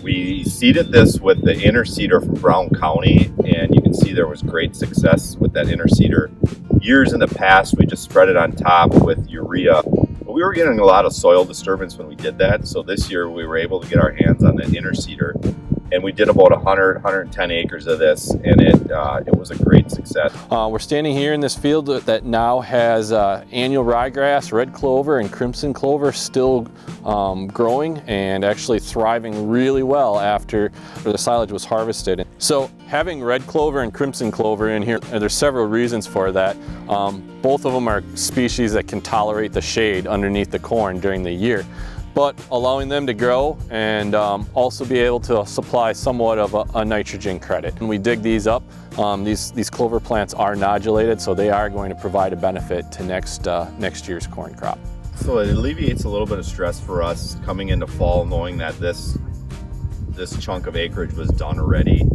We seeded this with the inner seeder from Brown County, and you can see there was great success with that inner seeder. Years in the past, we just spread it on top with urea, but we were getting a lot of soil disturbance when we did that. So this year we were able to get our hands on the inner seeder, and we did about 110 acres of this, and it was a great success. We're standing here in this field that now has annual ryegrass, red clover, and crimson clover still growing and actually thriving really well after the silage was harvested. So having red clover and crimson clover in here, there's several reasons for that. Both of them are species that can tolerate the shade underneath the corn during the year, but allowing them to grow and also be able to supply somewhat of a nitrogen credit. When we dig these up, these clover plants are nodulated, so they are going to provide a benefit to next year's corn crop. So it alleviates a little bit of stress for us coming into fall, knowing that this chunk of acreage was done already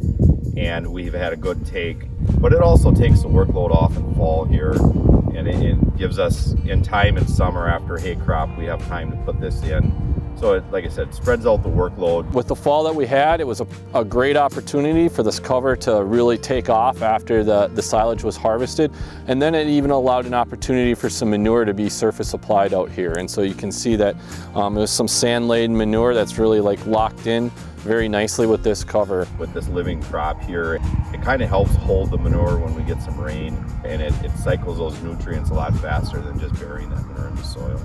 and we've had a good take. But it also takes the workload off in fall here, and it gives us, in time in summer after hay crop, we have time to put this in. So like I said, it spreads out the workload. With the fall that we had, it was a great opportunity for this cover to really take off after the silage was harvested. And then it even allowed an opportunity for some manure to be surface applied out here. And so you can see that there's some sand-laden manure that's really like locked in very nicely with this cover. With this living crop here, it kind of helps hold the manure when we get some rain, and it cycles those nutrients a lot faster than just burying that manure in the soil.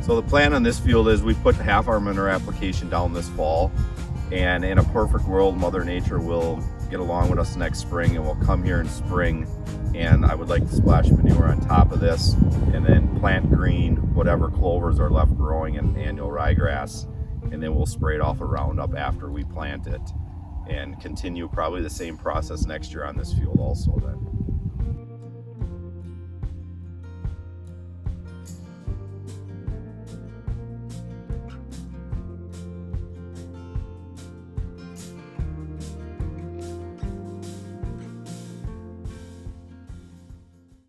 So the plan on this field is we put half our manure application down this fall, and in a perfect world, Mother Nature will get along with us next spring, and we'll come here in spring, and I would like to splash manure on top of this and then plant green whatever clovers are left growing in annual ryegrass, and then we'll spray it off a Roundup after we plant it and continue probably the same process next year on this field also then.